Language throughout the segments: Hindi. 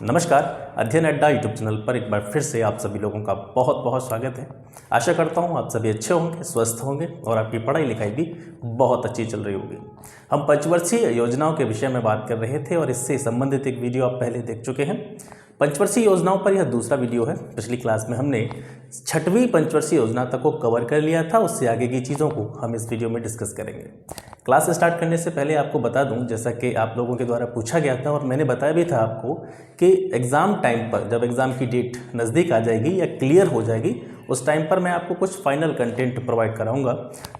नमस्कार। अध्ययन अड्डा यूट्यूब चैनल पर एक बार फिर से आप सभी लोगों का बहुत बहुत स्वागत है। आशा करता हूँ आप सभी अच्छे होंगे, स्वस्थ होंगे और आपकी पढ़ाई लिखाई भी बहुत अच्छी चल रही होगी। हम पंचवर्षीय योजनाओं के विषय में बात कर रहे थे और इससे संबंधित एक वीडियो आप पहले देख चुके हैं। पंचवर्षीय योजनाओं पर यह दूसरा वीडियो है। पिछली क्लास में हमने 6वीं पंचवर्षीय योजना तक को कवर कर लिया था, उससे आगे की चीज़ों को हम इस वीडियो में डिस्कस करेंगे। क्लास स्टार्ट करने से पहले आपको बता दूं, जैसा कि आप लोगों के द्वारा पूछा गया था और मैंने बताया भी था आपको कि एग्ज़ाम टाइम पर जब एग्ज़ाम की डेट नज़दीक आ जाएगी या क्लियर हो जाएगी उस टाइम पर मैं आपको कुछ फाइनल कंटेंट प्रोवाइड कराऊंगा।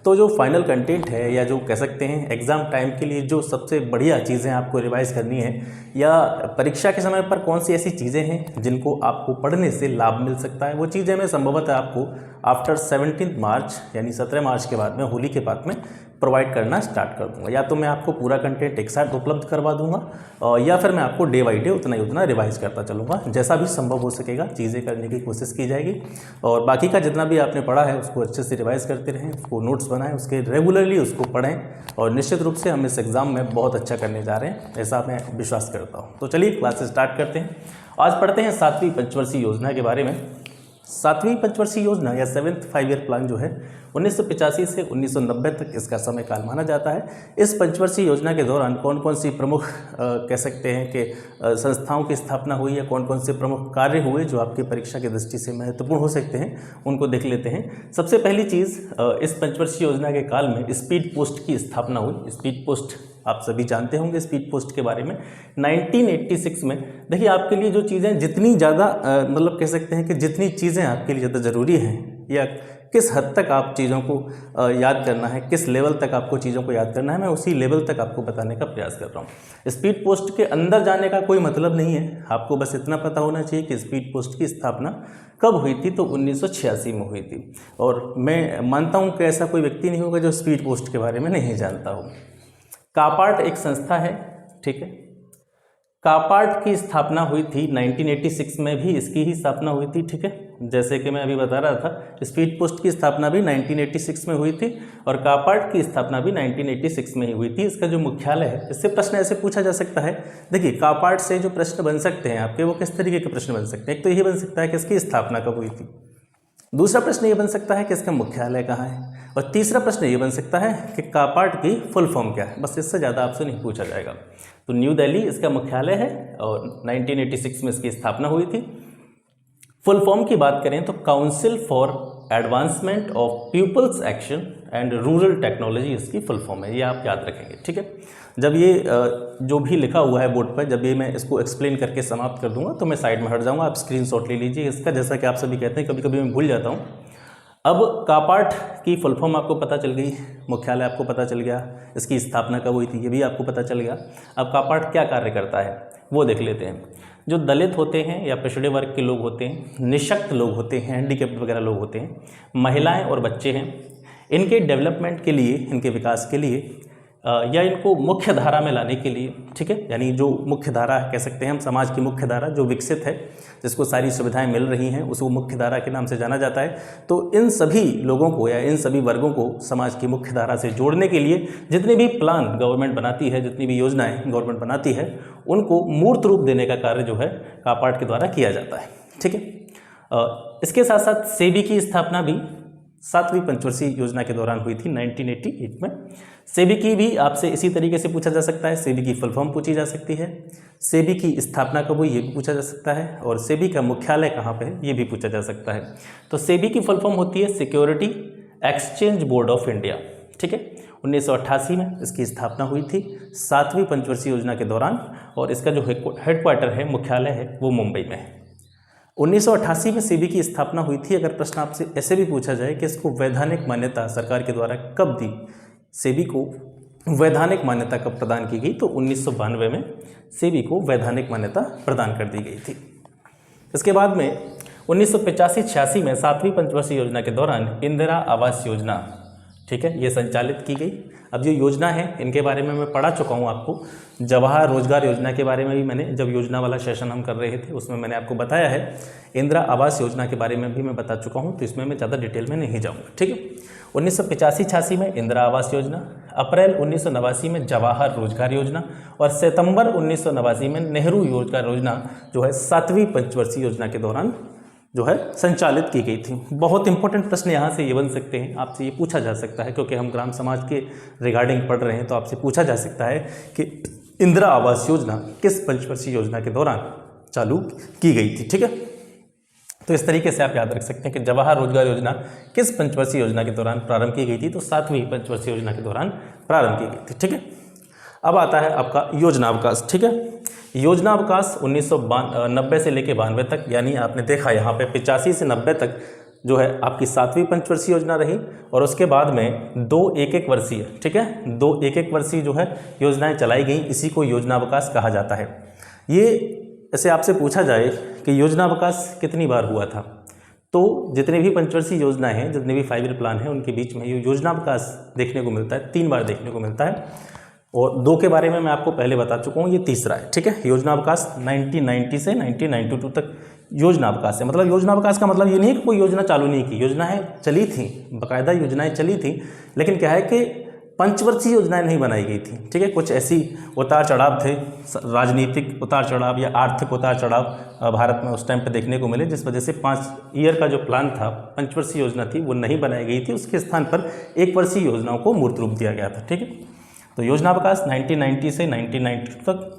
तो जो फाइनल कंटेंट है या जो कह सकते हैं एग्ज़ाम टाइम के लिए जो सबसे बढ़िया चीज़ें आपको रिवाइज करनी है या परीक्षा के समय पर कौन सी ऐसी चीज़ें हैं जिनको आपको पढ़ने से लाभ मिल सकता है, वो चीज़ें मैं संभवतः आपको आफ्टर 17 मार्च यानी 17 मार्च के बाद में, होली के बाद में प्रोवाइड करना स्टार्ट कर दूंगा। या तो मैं आपको पूरा कंटेंट एक साथ उपलब्ध करवा दूंगा या फिर मैं आपको डे बाई डे उतना रिवाइज करता चलूँगा। जैसा भी संभव हो सकेगा चीज़ें करने की कोशिश की जाएगी और बाकी का जितना भी आपने पढ़ा है उसको अच्छे से रिवाइज करते रहें, उसको नोट्स बनाएं, उसके रेगुलरली उसको पढ़ें और निश्चित रूप से हम इस एग्ज़ाम में बहुत अच्छा करने जा रहे हैं, ऐसा मैं विश्वास करता हूँ। तो चलिए क्लास स्टार्ट करते हैं। आज पढ़ते हैं 7वीं पंचवर्षीय योजना के बारे में। 7वीं पंचवर्षीय योजना या 7th 5 ईयर प्लान जो है 1985 से 1990 तक इसका समय काल माना जाता है। इस पंचवर्षीय योजना के दौरान कौन कौन सी प्रमुख कह सकते हैं कि संस्थाओं की स्थापना हुई या कौन कौन से प्रमुख कार्य हुए जो आपकी परीक्षा की दृष्टि से महत्वपूर्ण हो सकते हैं, उनको देख लेते हैं। सबसे पहली चीज़, इस पंचवर्षीय योजना के काल में स्पीड पोस्ट की स्थापना हुई। स्पीड पोस्ट आप सभी जानते होंगे स्पीड पोस्ट के बारे में। 1986 में देखिए आपके लिए जो चीज़ें जितनी ज़्यादा मतलब कह सकते हैं कि जितनी चीज़ें आपके लिए ज़्यादा ज़रूरी हैं या किस हद तक आप चीज़ों को याद करना है, किस लेवल तक आपको चीज़ों को याद करना है, मैं उसी लेवल तक आपको बताने का प्रयास कर रहा हूँ। स्पीड पोस्ट के अंदर जाने का कोई मतलब नहीं है, आपको बस इतना पता होना चाहिए कि स्पीड पोस्ट की स्थापना कब हुई थी, तो 1986 में हुई थी। और मैं मानता हूँ कि ऐसा कोई व्यक्ति नहीं होगा जो स्पीड पोस्ट के बारे में नहीं जानता हो। कापार्ट एक संस्था है, ठीक है। कापार्ट की स्थापना हुई थी 1986 में, भी इसकी ही स्थापना हुई थी, ठीक है। जैसे कि मैं अभी बता रहा था स्पीड पोस्ट की स्थापना भी 1986 में हुई थी और कापार्ट की स्थापना भी 1986 में ही हुई थी। इसका जो मुख्यालय है, इससे प्रश्न ऐसे पूछा जा सकता है। देखिए कापार्ट से जो प्रश्न बन सकते हैं आपके, वो किस तरीके के प्रश्न बन सकते हैं। एक तो ये बन सकता है कि इसकी स्थापना कब हुई थी, दूसरा प्रश्न ये बन सकता है कि इसका मुख्यालय कहाँ है, और तीसरा प्रश्न ये बन सकता है कि कापार्ट की फुल फॉर्म क्या है। बस इससे ज़्यादा आपसे नहीं पूछा जाएगा। तो न्यू दिल्ली इसका मुख्यालय है और 1986 में इसकी स्थापना हुई थी। फुल फॉर्म की बात करें तो council for advancement of people's action and rural technology इसकी फुल फॉर्म है, ये आप याद रखेंगे, ठीक है। जब ये जो भी लिखा हुआ है बोर्ड पर, जब ये मैं इसको एक्सप्लेन करके समाप्त कर दूंगा तो मैं साइड में हट जाऊंगा, आप स्क्रीनशॉट ले लीजिए इसका। जैसा कि आप सभी कहते हैं कभी कभी मैं भूल जाता हूँ। अब कापार्ट की फुल फॉर्म आपको पता चल गई, मुख्यालय आपको पता चल गया, इसकी स्थापना कब हुई थी ये भी आपको पता चल गया। अब कापार्ट क्या कार्य करता है वो देख लेते हैं। जो दलित होते हैं या पिछड़े वर्ग के लोग होते हैं, निःशक्त लोग होते हैं, हैंडीकैप्ड वगैरह लोग होते हैं, महिलाएं और बच्चे हैं, इनके डेवलपमेंट के लिए, इनके विकास के लिए या इनको मुख्य धारा में लाने के लिए, ठीक है, यानी जो मुख्य धारा कह सकते हैं हम, समाज की मुख्य धारा जो विकसित है, जिसको सारी सुविधाएं मिल रही हैं, उसको मुख्य धारा के नाम से जाना जाता है। तो इन सभी लोगों को या इन सभी वर्गों को समाज की मुख्य धारा से जोड़ने के लिए जितने भी प्लान गवर्नमेंट बनाती है, जितनी भी योजनाएं गवर्नमेंट बनाती है, उनको मूर्त रूप देने का कार्य जो है कापार्ट के द्वारा किया जाता है, ठीक है। इसके साथ साथ सेबी की स्थापना भी 7वीं पंचवर्षीय योजना के दौरान हुई थी 1988 में। सेबी की भी आपसे इसी तरीके से पूछा जा सकता है, सेबी की फुल फॉर्म पूछी जा सकती है, सेबी की स्थापना कब हुई ये भी पूछा जा सकता है, और सेबी का मुख्यालय कहाँ पे है ये भी पूछा जा सकता है। तो सेबी की फुल फॉर्म होती है security exchange board of India, ठीक है। 1988 में इसकी स्थापना हुई थी 7वीं पंचवर्षीय योजना के दौरान, और इसका जो हेडक्वार्टर है, मुख्यालय है, वो मुंबई में है। 1988 में सेबी की स्थापना हुई थी। अगर प्रश्न आपसे ऐसे भी पूछा जाए कि इसको वैधानिक मान्यता सरकार के द्वारा कब दी, सेबी को वैधानिक मान्यता कब प्रदान की गई, तो 1992 में सेबी को वैधानिक मान्यता प्रदान कर दी गई थी। इसके बाद में 1985-86 में 7वीं पंचवर्षीय योजना के दौरान इंदिरा आवास योजना ठीक है, ये संचालित की गई। अब जो योजना है इनके बारे में मैं पढ़ा चुका हूँ आपको। जवाहर रोजगार योजना के बारे में भी मैंने, जब योजना वाला सेशन हम कर रहे थे उसमें मैंने आपको बताया है। इंदिरा आवास योजना के बारे में भी मैं बता चुका हूँ, तो इसमें मैं ज़्यादा डिटेल में नहीं जाऊँगा। ठीक है, 1985-86 में इंदिरा आवास योजना, अप्रैल 1989 में जवाहर रोजगार योजना और सितंबर 1989 में नेहरू रोजगार योजना जो है 7वीं पंचवर्षीय योजना के दौरान जो है संचालित की गई थी। बहुत इंपॉर्टेंट प्रश्न यहाँ से ये बन सकते हैं, आपसे ये पूछा जा सकता है, क्योंकि हम ग्राम समाज के रिगार्डिंग पढ़ रहे हैं, तो आपसे पूछा जा सकता है कि इंदिरा आवास योजना किस पंचवर्षीय योजना के दौरान चालू की गई थी। ठीक है, तो इस तरीके से आप याद रख सकते हैं कि जवाहर रोजगार योजना किस पंचवर्षीय योजना के दौरान प्रारंभ की गई थी, तो 7वीं पंचवर्षीय योजना के दौरान प्रारंभ की गई थी। ठीक है, अब आता है आपका योजना अवकाश। ठीक है, योजना अवकाश 1990 से लेकर 92 तक, यानी आपने देखा यहाँ पे 85 से 90 तक जो है आपकी 7वीं पंचवर्षीय योजना रही, और उसके बाद में 2 एक-एक वर्षीय, ठीक है, 2 एक-एक वर्षीय जो है योजनाएं चलाई गई। इसी को योजना अवकाश कहा जाता है। ये ऐसे आपसे पूछा जाए कि योजना अवकाश कितनी बार हुआ था, तो जितने भी पंचवर्षीय योजनाएं हैं, जितने भी 5 ईयर प्लान हैं, उनके बीच में ये योजना अवकाश देखने को मिलता है, 3 बार देखने को मिलता है। और 2 के बारे में मैं आपको पहले बता चुका हूँ, ये तीसरा है। ठीक है, योजना अवकाश 1990 से 1992 तक योजना अवकाश है। मतलब योजना अवकाश का मतलब ये नहीं है कि कोई योजना चालू नहीं की, योजनाएं चली थी, बाकायदा योजनाएं चली थी, लेकिन क्या है कि पंचवर्षीय योजनाएं नहीं बनाई गई थी। ठीक है, कुछ ऐसी उतार चढ़ाव थे, राजनीतिक उतार चढ़ाव या आर्थिक उतार चढ़ाव भारत में उस टाइम पे देखने को मिले, जिस वजह से 5 ईयर का जो प्लान था, पंचवर्षीय योजना थी, वो नहीं बनाई गई थी। उसके स्थान पर 1 वर्षीय योजनाओं को मूर्त रूप दिया गया था। ठीक है, तो योजना अवकाश 1990 से 1992 तक।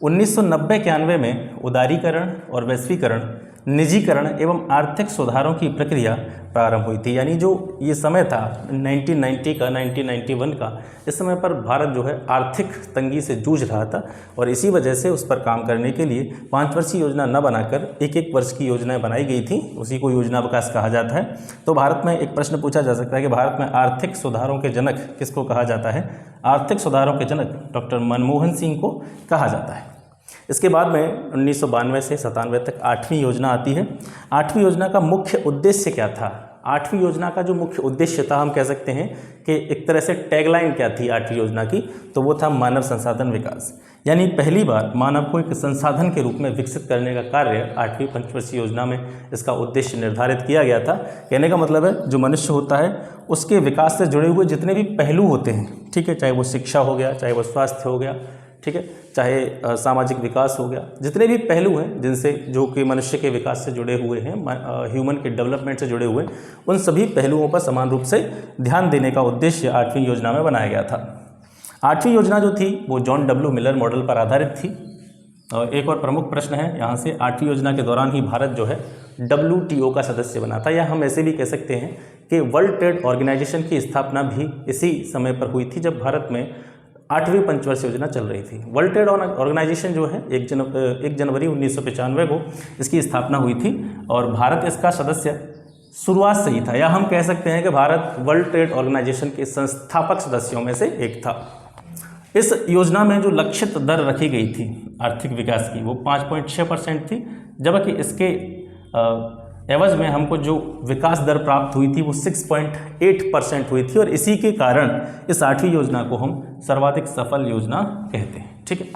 1990-91 में उदारीकरण और वैश्वीकरण, निजीकरण एवं आर्थिक सुधारों की प्रक्रिया प्रारंभ हुई थी। यानी जो ये समय था 1990 का, 1991 का, इस समय पर भारत जो है आर्थिक तंगी से जूझ रहा था, और इसी वजह से उस पर काम करने के लिए 5 वर्षीय योजना न बनाकर 1-1 वर्ष की योजनाएं बनाई गई थी। उसी को योजना अवकाश कहा जाता है। तो भारत में एक प्रश्न पूछा जा सकता है कि भारत में आर्थिक सुधारों के जनक किसको कहा जाता है? आर्थिक सुधारों के जनक डॉक्टर मनमोहन सिंह को कहा जाता है। इसके बाद में 1992 से 97 तक 8वीं योजना आती है। 8वीं योजना का मुख्य उद्देश्य क्या था? 8वीं योजना का जो मुख्य उद्देश्य था, हम कह सकते हैं कि एक तरह से टैगलाइन क्या थी 8वीं योजना की, तो वो था मानव संसाधन विकास। यानी पहली बार मानव को एक संसाधन के रूप में विकसित करने का कार्य 8वीं पंचवर्षीय योजना में इसका उद्देश्य निर्धारित किया गया था। कहने का मतलब है जो मनुष्य होता है उसके विकास से जुड़े हुए जितने भी पहलू होते हैं, ठीक है, चाहे वो शिक्षा हो गया, चाहे वो स्वास्थ्य हो गया, ठीक है, चाहे सामाजिक विकास हो गया, जितने भी पहलू हैं जिनसे जो कि मनुष्य के विकास से जुड़े हुए हैं, ह्यूमन के डेवलपमेंट से जुड़े हुए, उन सभी पहलुओं पर समान रूप से ध्यान देने का उद्देश्य 8वीं योजना में बनाया गया था। 8वीं योजना जो थी वो जॉन डब्ल्यू मिलर मॉडल पर आधारित थी। और एक और प्रमुख प्रश्न है यहाँ से, 8वीं योजना के दौरान ही भारत जो है WTO का सदस्य बना था, या हम ऐसे भी कह सकते हैं कि वर्ल्ड ट्रेड ऑर्गेनाइजेशन की स्थापना भी इसी समय पर हुई थी जब भारत में 8वीं पंचवर्षीय योजना चल रही थी। वर्ल्ड ट्रेड ऑर्गेनाइजेशन जो है 1 जनवरी 1995 को इसकी स्थापना हुई थी, और भारत इसका सदस्य शुरुआत से ही था, या हम कह सकते हैं कि भारत वर्ल्ड ट्रेड ऑर्गेनाइजेशन के संस्थापक सदस्यों में से एक था। इस योजना में जो लक्षित दर रखी गई थी आर्थिक विकास की वो 5.6% थी, जबकि इसके एवज में हमको जो विकास दर प्राप्त हुई थी वो 6.8% हुई थी, और इसी के कारण इस 8वीं योजना को हम सर्वाधिक सफल योजना कहते हैं। ठीक है,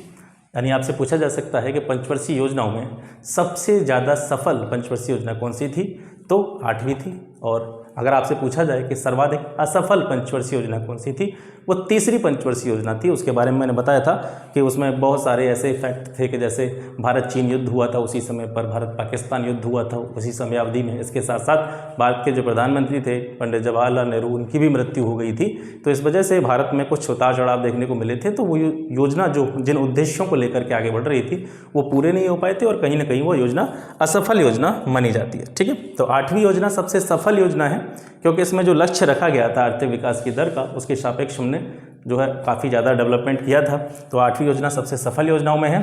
यानी आपसे पूछा जा सकता है कि पंचवर्षीय योजनाओं में सबसे ज़्यादा सफल पंचवर्षीय योजना कौन सी थी, तो 8वीं थी। और अगर आपसे पूछा जाए कि सर्वाधिक असफल पंचवर्षीय योजना कौन सी थी, वो 3री पंचवर्षीय योजना थी। उसके बारे में मैंने बताया था कि उसमें बहुत सारे ऐसे फैक्ट थे कि जैसे भारत चीन युद्ध हुआ था उसी समय पर, भारत पाकिस्तान युद्ध हुआ था उसी समय अवधि में। इसके साथ साथ भारत के जो प्रधानमंत्री थे पंडित जवाहरलाल नेहरू, उनकी भी मृत्यु हो गई थी। तो इस वजह से भारत में कुछ उतार चढ़ाव देखने को मिले थे। तो वो योजना जो जिन उद्देश्यों को लेकर के आगे बढ़ रही थी वो पूरे नहीं हो पाए थे, और कहीं ना कहीं वो योजना असफल योजना मानी जाती है। ठीक है, तो 8वीं योजना सबसे सफल योजना है क्योंकि इसमें जो लक्ष्य रखा गया था आर्थिक विकास की दर का, उसके सापेक्ष हमने जो है काफ़ी ज़्यादा डेवलपमेंट किया था। तो 8वीं योजना सबसे सफल योजनाओं में है।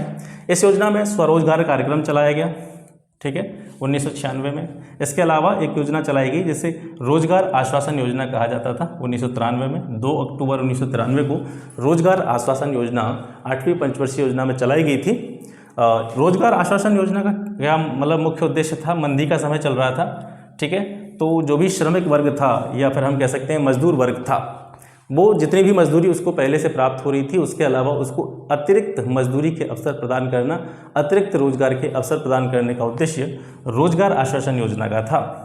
इस योजना में स्वरोजगार कार्यक्रम चलाया गया, ठीक है, 1996 में। इसके अलावा एक योजना चलाई गई जिसे रोजगार आश्वासन योजना कहा जाता था 1993 में। 2 अक्टूबर 1993 को रोजगार आश्वासन योजना 8वीं पंचवर्षीय योजना में चलाई गई थी। रोजगार आश्वासन योजना का क्या मतलब मुख्य उद्देश्य था? मंदी का समय चल रहा था, ठीक है, तो जो भी श्रमिक वर्ग था या फिर हम कह सकते हैं मजदूर वर्ग था, वो जितनी भी मजदूरी उसको पहले से प्राप्त हो रही थी, उसके अलावा उसको अतिरिक्त मजदूरी के अवसर प्रदान करना, अतिरिक्त रोजगार के अवसर प्रदान करने का उद्देश्य रोजगार आश्वासन योजना का था।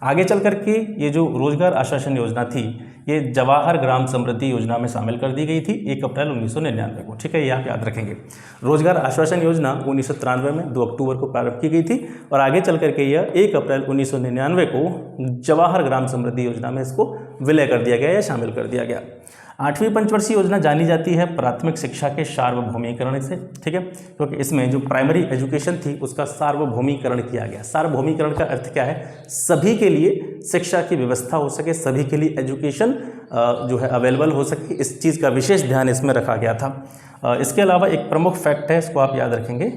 आगे चल कर के ये जो रोजगार आश्वासन योजना थी, ये जवाहर ग्राम समृद्धि योजना में शामिल कर दी गई थी 1 अप्रैल 1999 को। ठीक है, ये आप याद रखेंगे। रोजगार आश्वासन योजना 1993 में 2 अक्टूबर को प्रारंभ की गई थी और आगे चल करके यह 1 अप्रैल 1999 को जवाहर ग्राम समृद्धि योजना में इसको विलय कर दिया गया या शामिल कर दिया गया। 8वीं पंचवर्षीय योजना जानी जाती है प्राथमिक शिक्षा के सार्वभौमिकरण से। ठीक है, क्योंकि इसमें जो प्राइमरी एजुकेशन थी उसका सार्वभौमिकरण किया गया। सार्वभौमिकरण का अर्थ क्या है? सभी के लिए शिक्षा की व्यवस्था हो सके, सभी के लिए एजुकेशन जो है अवेलेबल हो सके, इस चीज़ का विशेष ध्यान इसमें रखा गया था। इसके अलावा एक प्रमुख फैक्ट है, इसको आप याद रखेंगे।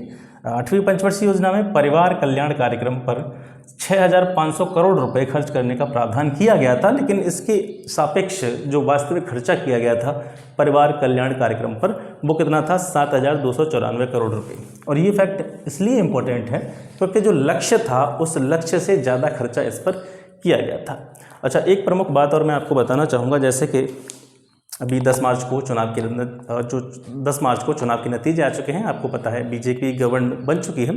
8वीं पंचवर्षीय योजना में परिवार कल्याण कार्यक्रम पर 6,500 करोड़ रुपए खर्च करने का प्रावधान किया गया था, लेकिन इसके सापेक्ष जो वास्तविक खर्चा किया गया था परिवार कल्याण कार्यक्रम पर, वो कितना था? 7,294 करोड़ रुपए। और ये फैक्ट इसलिए इम्पोर्टेंट है क्योंकि जो लक्ष्य था उस लक्ष्य से ज़्यादा खर्चा इस पर किया गया था। अच्छा, एक प्रमुख बात और मैं आपको बताना चाहूँगा, जैसे कि अभी 10 मार्च को चुनाव के नतीजे आ चुके हैं। आपको पता है बीजेपी गवर्नमेंट बन चुकी है।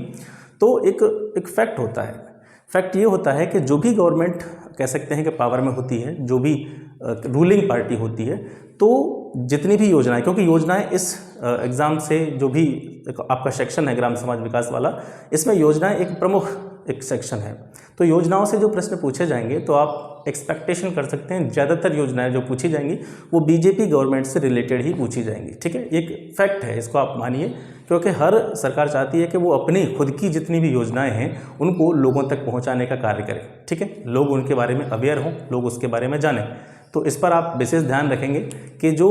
तो एक फैक्ट होता है, फैक्ट ये होता है कि जो भी गवर्नमेंट कह सकते हैं कि पावर में होती है, जो भी रूलिंग पार्टी होती है, तो जितनी भी योजनाएं, क्योंकि योजनाएं इस एग्ज़ाम से जो भी आपका सेक्शन है ग्राम समाज विकास वाला, इसमें योजनाएं एक प्रमुख एक सेक्शन है। तो योजनाओं से जो प्रश्न पूछे जाएंगे तो आप एक्सपेक्टेशन कर सकते हैं ज़्यादातर योजनाएं जो पूछी जाएंगी वो बीजेपी गवर्नमेंट से रिलेटेड ही पूछी जाएंगी। ठीक है, एक फैक्ट है, इसको आप मानिए, क्योंकि हर सरकार चाहती है कि वो अपनी खुद की जितनी भी योजनाएं हैं उनको लोगों तक पहुंचाने का कार्य करें। ठीक है, लोग उनके बारे में अवेयर हों, लोग उसके बारे में जानें। तो इस पर आप विशेष ध्यान रखेंगे कि जो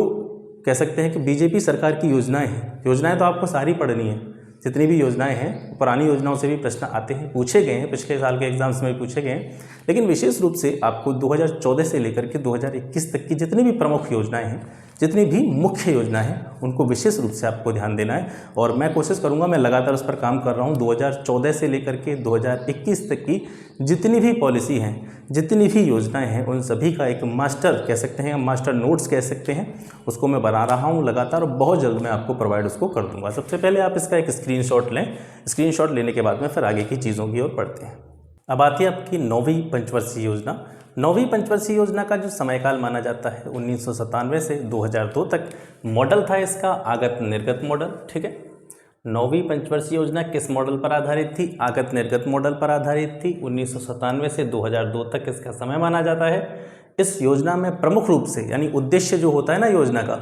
कह सकते हैं कि बीजेपी सरकार की योजनाएं हैं, योजनाएं तो आपको सारी पढ़नी है, जितनी भी योजनाएं हैं, पुरानी योजनाओं से भी प्रश्न आते हैं, पूछे गए हैं, पिछले साल के एग्जाम्स में भी पूछे गए हैं, लेकिन विशेष रूप से आपको 2014 से लेकर के 2021 तक की जितनी भी प्रमुख योजनाएं हैं, जितनी भी मुख्य योजना है, उनको विशेष रूप से आपको ध्यान देना है। और मैं कोशिश करूंगा, मैं लगातार उस पर काम कर रहा हूं, 2014 से लेकर के 2021 तक की जितनी भी पॉलिसी हैं, जितनी भी योजनाएं हैं, उन सभी का एक मास्टर कह सकते हैं, मास्टर नोट्स कह सकते हैं, उसको मैं बना रहा हूं लगातार और बहुत जल्द मैं आपको प्रोवाइड उसको कर दूंगा। सबसे पहले आप इसका एक स्क्रीनशॉट लें, स्क्रीनशॉट लेने के बाद में फिर आगे की चीज़ों की ओर बढ़ते हैं। अब आती है आपकी 9वीं पंचवर्षीय योजना। 9वीं पंचवर्षीय योजना का जो समयकाल माना जाता है 1997 से 2002 तक, मॉडल था इसका आगत निर्गत मॉडल। ठीक है, 9वीं पंचवर्षीय योजना किस मॉडल पर आधारित थी? आगत निर्गत मॉडल पर आधारित थी। 1997 से 2002 तक इसका समय माना जाता है। इस योजना में प्रमुख रूप से, यानी उद्देश्य जो होता है ना योजना का,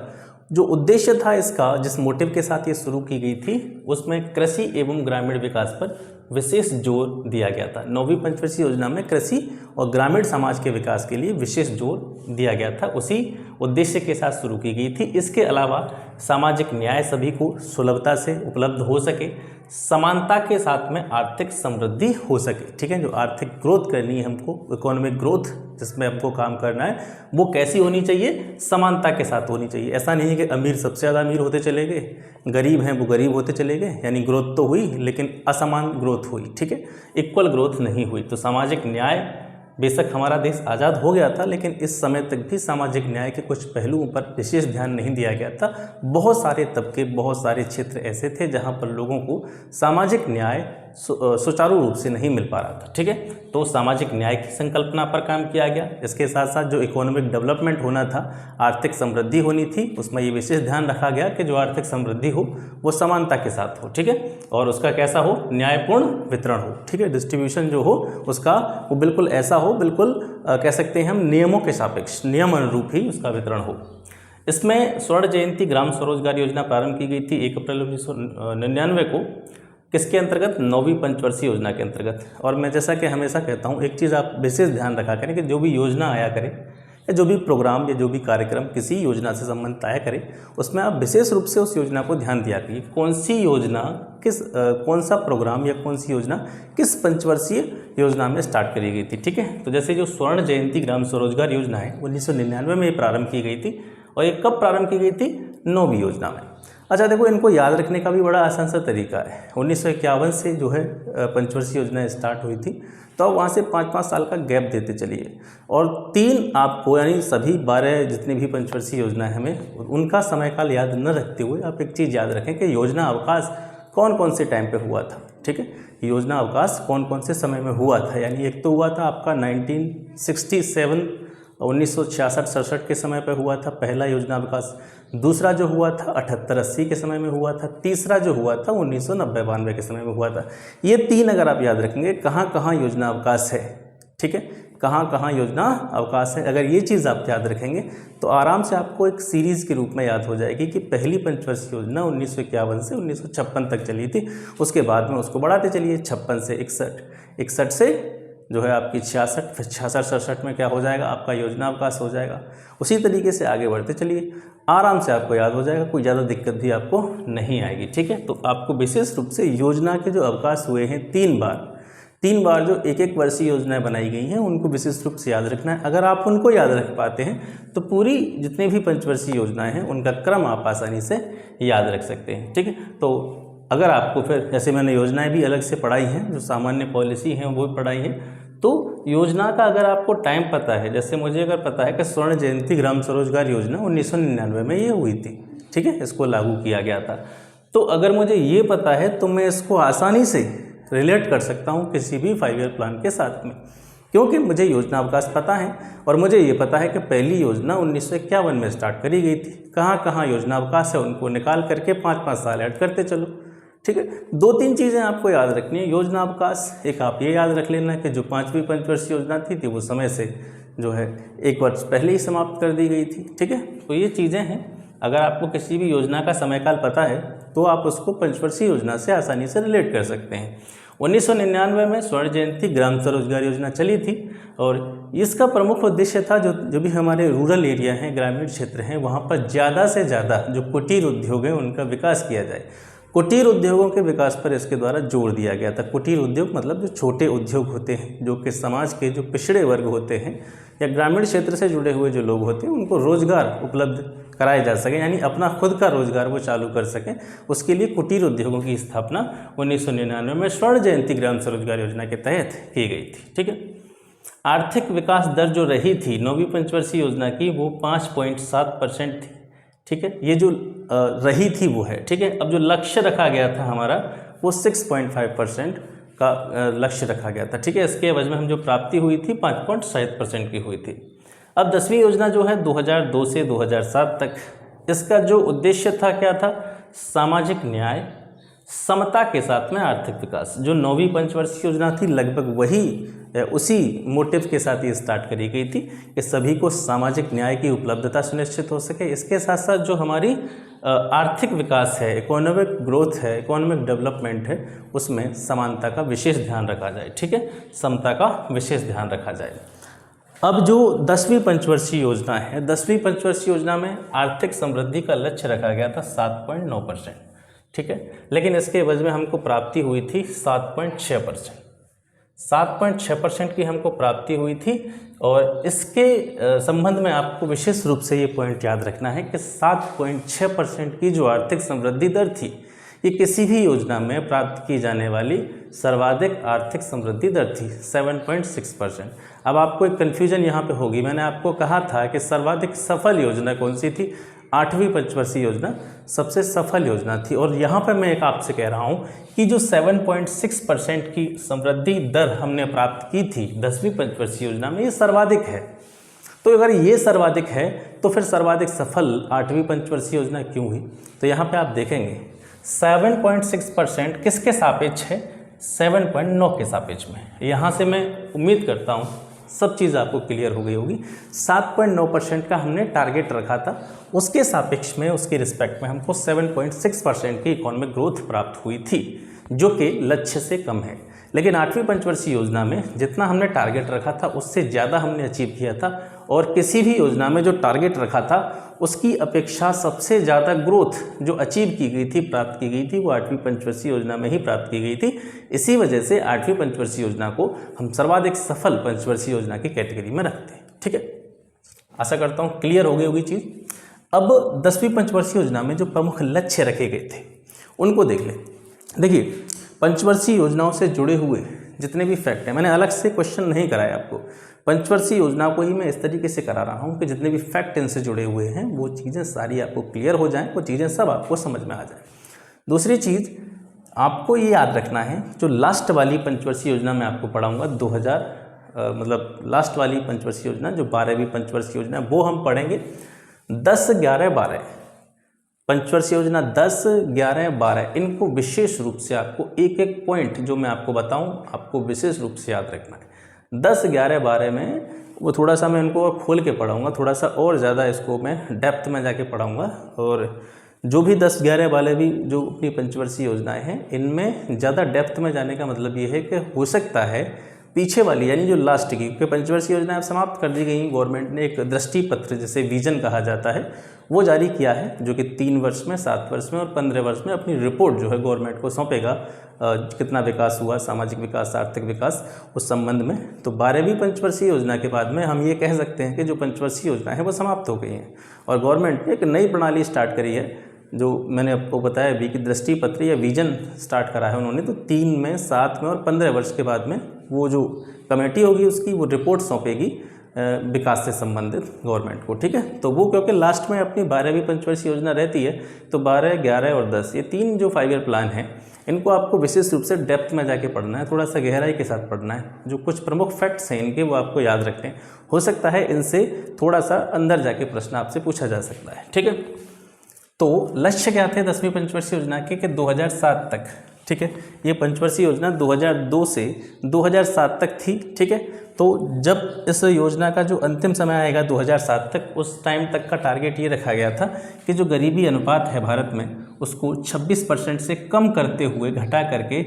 जो उद्देश्य था इसका, जिस मोटिव के साथ ये शुरू की गई थी, उसमें कृषि एवं ग्रामीण विकास पर विशेष जोर दिया गया था। 9वीं पंचवर्षीय योजना में कृषि और ग्रामीण समाज के विकास के लिए विशेष जोर दिया गया था, उसी उद्देश्य के साथ शुरू की गई थी। इसके अलावा सामाजिक न्याय सभी को सुलभता से उपलब्ध हो सके, समानता के साथ में आर्थिक समृद्धि हो सके। ठीक है, जो आर्थिक ग्रोथ करनी है हमको, इकोनॉमिक ग्रोथ जिसमें हमको काम करना है, वो कैसी होनी चाहिए? समानता के साथ होनी चाहिए। ऐसा नहीं है कि अमीर सबसे ज़्यादा अमीर होते चले गए, गरीब हैं वो गरीब होते चले गए, यानी ग्रोथ तो हुई लेकिन असमान ग्रोथ हुई। ठीक है, इक्वल ग्रोथ नहीं हुई। तो सामाजिक न्याय, बेशक हमारा देश आज़ाद हो गया था लेकिन इस समय तक भी सामाजिक न्याय के कुछ पहलुओं पर विशेष ध्यान नहीं दिया गया था। बहुत सारे तबके, बहुत सारे क्षेत्र ऐसे थे जहां पर लोगों को सामाजिक न्याय सुचारू रूप से नहीं मिल पा रहा था। ठीक है, तो सामाजिक न्याय की संकल्पना पर काम किया गया। इसके साथ साथ जो इकोनॉमिक डेवलपमेंट होना था, आर्थिक समृद्धि होनी थी, उसमें ये विशेष ध्यान रखा गया कि जो आर्थिक समृद्धि हो वो समानता के साथ हो। ठीक है, और उसका कैसा हो? न्यायपूर्ण वितरण हो। ठीक है, डिस्ट्रीब्यूशन जो हो उसका वो बिल्कुल ऐसा हो, बिल्कुल कह सकते हैं हम नियमों के सापेक्ष, नियम अनुरूप ही उसका वितरण हो। इसमें स्वर्ण जयंती ग्राम स्वरोजगार योजना प्रारंभ की गई थी 1 अप्रैल 1999 को। किसके अंतर्गत? 9वीं पंचवर्षीय योजना के अंतर्गत। और मैं जैसा कि हमेशा कहता हूँ, एक चीज़ आप विशेष ध्यान रखा करें कि जो भी योजना आया करे या जो भी प्रोग्राम या जो भी कार्यक्रम किसी योजना से संबंधित आया करे, उसमें आप विशेष रूप से उस योजना को ध्यान दिया करिए। कौन सी योजना कौन सा प्रोग्राम या कौन सी योजना किस पंचवर्षीय योजना में स्टार्ट करी गई थी। ठीक है, तो जैसे जो स्वर्ण जयंती ग्राम स्वरोजगार योजना है 1999 में प्रारंभ की गई थी। और ये कब प्रारंभ की गई थी? 9वीं योजना में। अच्छा देखो, इनको याद रखने का भी बड़ा आसान सा तरीका है। 1951 से जो है पंचवर्षीय योजना स्टार्ट हुई थी, तो अब वहाँ से 5-5 साल का गैप देते चलिए, और 3 आपको यानी सभी 12 जितनी भी पंचवर्षीय योजना है हमें उनका समयकाल याद न रखते हुए आप एक चीज़ याद रखें कि योजना अवकाश कौन कौन से टाइम पे हुआ था। ठीक है, योजना अवकाश कौन कौन से समय में हुआ था, यानी एक तो हुआ था आपका 1967 1966-67 के समय पर हुआ था पहला योजना अवकाश, दूसरा जो हुआ था 78-80 के समय में हुआ था, तीसरा जो हुआ था 1990-92 के समय में हुआ था। ये 3 अगर आप याद रखेंगे कहाँ कहाँ योजना अवकाश है, ठीक है, कहाँ कहाँ योजना अवकाश है, अगर ये चीज़ आप याद रखेंगे तो आराम से आपको एक सीरीज़ के रूप में याद हो जाएगी कि पहली पंचवर्षीय योजना 1951 से 1956 तक चली थी, उसके बाद में उसको बढ़ाते चलिए 56 से 61, 61 से जो है आपकी 66, फिर 66-67 में क्या हो जाएगा आपका योजना अवकाश हो जाएगा। उसी तरीके से आगे बढ़ते चलिए, आराम से आपको याद हो जाएगा, कोई ज़्यादा दिक्कत भी आपको नहीं आएगी। ठीक है, तो आपको विशेष रूप से योजना के जो अवकाश हुए हैं 3 बार जो एक वर्षीय योजनाएं बनाई गई हैं उनको विशेष रूप से याद रखना है। अगर आप उनको याद रख पाते हैं तो पूरी जितनी भी पंचवर्षीय योजनाएं हैं उनका क्रम आप आसानी से याद रख सकते हैं। ठीक है, तो अगर आपको फिर जैसे मैंने योजनाएं भी अलग से पढ़ाई हैं, जो सामान्य पॉलिसी हैं वो भी पढ़ाई है, तो योजना का अगर आपको टाइम पता है, जैसे मुझे अगर पता है कि स्वर्ण जयंती ग्राम स्वरोजगार योजना 1999 में ये हुई थी, ठीक है, इसको लागू किया गया था, तो अगर मुझे ये पता है तो मैं इसको आसानी से रिलेट कर सकता हूँ किसी भी 5 ईयर प्लान के साथ में, क्योंकि मुझे योजना अवकाश पता है और मुझे ये पता है कि पहली योजना 1951 में स्टार्ट करी गई थी। कहाँ कहाँ योजना अवकाश है उनको निकाल करके 5-5 साल ऐड करते चलो। ठीक है, 2-3 चीज़ें आपको याद रखनी है। योजना अवकाश, एक आप ये याद रख लेना कि जो 5वीं पंचवर्षीय योजना थी वो समय से जो है 1 वर्ष पहले ही समाप्त कर दी गई थी। ठीक है, तो ये चीज़ें हैं, अगर आपको किसी भी योजना का समयकाल पता है तो आप उसको पंचवर्षीय योजना से आसानी से रिलेट कर सकते हैं। 1999 में स्वर्ण जयंती ग्राम स्वरोजगार योजना चली थी और इसका प्रमुख उद्देश्य था जो भी हमारे रूरल एरिया हैं, ग्रामीण क्षेत्र हैं, वहाँ पर ज़्यादा से ज़्यादा जो कुटीर उद्योग हैं उनका विकास किया जाए। कुटीर उद्योगों के विकास पर इसके द्वारा जोर दिया गया था। कुटीर उद्योग मतलब जो छोटे उद्योग होते हैं, जो कि समाज के जो पिछड़े वर्ग होते हैं या ग्रामीण क्षेत्र से जुड़े हुए जो लोग होते हैं उनको रोजगार उपलब्ध कराया जा सके, यानी अपना खुद का रोजगार वो चालू कर सकें, उसके लिए कुटीर उद्योगों की स्थापना 1999 में स्वर्ण जयंती ग्राम स्वरोजगार योजना के तहत की गई थी। ठीक है, आर्थिक विकास दर जो रही थी 9वीं पंचवर्षीय योजना की वो 5.7% थी। ठीक है, ये जो रही थी वो है। ठीक है, अब जो लक्ष्य रखा गया था हमारा वो 6.5% का लक्ष्य रखा गया था। ठीक है, इसके एवज में हम जो प्राप्ति हुई थी 5.7% की हुई थी। अब 10वीं योजना जो है 2002 से 2007 तक, इसका जो उद्देश्य था क्या था, सामाजिक न्याय, समता के साथ में आर्थिक विकास। जो 9वीं पंचवर्षीय योजना थी लगभग वही उसी मोटिव के साथ ये स्टार्ट करी गई थी कि सभी को सामाजिक न्याय की उपलब्धता सुनिश्चित हो सके। इसके साथ साथ जो हमारी आर्थिक विकास है, इकोनॉमिक ग्रोथ है, इकोनॉमिक डेवलपमेंट है, उसमें समानता का विशेष ध्यान रखा जाए। ठीक है, समता का विशेष ध्यान रखा जाए। अब जो 10वीं पंचवर्षीय योजना है, 10वीं पंचवर्षीय योजना में आर्थिक समृद्धि का लक्ष्य रखा गया था 7.9%। ठीक है, लेकिन इसके एवज में हमको प्राप्ति हुई थी 7.6%। 7.6% की हमको प्राप्ति हुई थी और इसके संबंध में आपको विशेष रूप से ये पॉइंट याद रखना है कि 7.6% की जो आर्थिक समृद्धि दर थी ये किसी भी योजना में प्राप्त की जाने वाली सर्वाधिक आर्थिक समृद्धि दर थी 7.6%। अब आपको एक कन्फ्यूजन यहाँ पे होगी, मैंने आपको कहा था कि सर्वाधिक सफल योजना कौन सी थी, 8वीं पंचवर्षीय योजना सबसे सफल योजना थी, और यहाँ पर मैं एक आपसे कह रहा हूँ कि जो 7.6% की समृद्धि दर हमने प्राप्त की थी 10वीं पंचवर्षीय योजना में, ये सर्वाधिक है। तो अगर ये सर्वाधिक है तो फिर सर्वाधिक सफल 8वीं पंचवर्षीय योजना क्यों हुई? तो यहाँ पे आप देखेंगे 7.6% किसके सापेक्ष है, 7.9 के सापेक्ष में। यहाँ से मैं उम्मीद करता हूँ सब चीज़ आपको क्लियर हो गई होगी। 7.9% का हमने टारगेट रखा था, उसके सापेक्ष में, उसके रिस्पेक्ट में हमको 7.6% की इकोनॉमिक ग्रोथ प्राप्त हुई थी, जो कि लक्ष्य से कम है। लेकिन 8वीं पंचवर्षीय योजना में जितना हमने टारगेट रखा था उससे ज़्यादा हमने अचीव किया था, और किसी भी योजना में जो टारगेट रखा था उसकी अपेक्षा सबसे ज़्यादा ग्रोथ जो अचीव की गई थी, प्राप्त की गई थी, वो 8वीं पंचवर्षीय योजना में ही प्राप्त की गई थी। इसी वजह से 8वीं पंचवर्षीय योजना को हम सर्वाधिक सफल पंचवर्षीय योजना की कैटेगरी में रखते हैं। ठीक है, आशा करता हूँ क्लियर हो गई होगी चीज़। अब 10वीं पंचवर्षीय योजना में जो प्रमुख लक्ष्य रखे गए थे उनको देख लें। देखिए, पंचवर्षीय योजनाओं से जुड़े हुए जितने भी फैक्ट हैं, मैंने अलग से क्वेश्चन नहीं कराया आपको, पंचवर्षीय योजना को ही मैं इस तरीके से करा रहा हूँ कि जितने भी फैक्ट इनसे जुड़े हुए हैं वो चीज़ें सारी आपको क्लियर हो जाएं, वो चीज़ें सब आपको समझ में आ जाएं। दूसरी चीज़ आपको ये याद रखना है, जो लास्ट वाली पंचवर्षीय योजना मैं आपको पढ़ाऊँगा 2000 मतलब लास्ट वाली पंचवर्षीय योजना जो 12वीं पंचवर्षीय योजना वो हम पढ़ेंगे 10, 11, 12। पंचवर्षीय योजना 10, 11, 12 इनको विशेष रूप से आपको एक एक पॉइंट जो मैं आपको बताऊं आपको विशेष रूप से याद रखना है। 10, 11, 12 में वो थोड़ा सा मैं इनको और खोल के पढ़ाऊँगा, थोड़ा सा और ज़्यादा इसको मैं डेप्थ में जाके पढ़ाऊँगा। और जो भी 10, 11 वाले भी जो अपनी पंचवर्षीय योजनाएँ हैं इनमें ज़्यादा डेप्थ में जाने का मतलब ये है कि हो सकता है पीछे वाली यानी जो लास्ट की, क्योंकि पंचवर्षीय योजनाएं समाप्त कर दी गई, गवर्नमेंट ने एक दृष्टि पत्र जिसे विजन कहा जाता है वो जारी किया है, जो कि 3 वर्ष में, 7 वर्ष में और 15 वर्ष में अपनी रिपोर्ट जो है गवर्नमेंट को सौंपेगा, कितना विकास हुआ, सामाजिक विकास, आर्थिक विकास, उस संबंध में। तो 12वीं पंचवर्षीय योजना के बाद में हम ये कह सकते हैं कि जो पंचवर्षीय योजना है वो समाप्त हो गई हैं और गवर्नमेंट ने एक नई प्रणाली स्टार्ट करी है, जो मैंने आपको बताया भी कि दृष्टि पत्र या विजन स्टार्ट करा है उन्होंने। तो 3 में, 7 में और 15 वर्ष के बाद में वो जो कमेटी होगी उसकी वो रिपोर्ट सौंपेगी विकास से संबंधित गवर्नमेंट को, ठीक है। तो वो क्योंकि लास्ट में अपनी 12वीं पंचवर्षीय योजना रहती है, तो 12, 11 और 10 ये 3 जो 5 ईयर प्लान है इनको आपको विशेष रूप से डेप्थ में जाके पढ़ना है, थोड़ा सा गहराई के साथ पढ़ना है। जो कुछ प्रमुख फैक्ट्स हैं इनके वो आपको याद रखने, हो सकता है इनसे थोड़ा सा अंदर जाके प्रश्न आपसे पूछा जा सकता है, ठीक है। तो लक्ष्य क्या थे 10वीं पंचवर्षीय योजना के कि 2007 तक, ठीक है, ये पंचवर्षीय योजना 2002 से 2007 तक थी, ठीक है। तो जब इस योजना का जो अंतिम समय आएगा 2007 तक, उस टाइम तक का टारगेट ये रखा गया था कि जो गरीबी अनुपात है भारत में उसको 26% से कम करते हुए घटा करके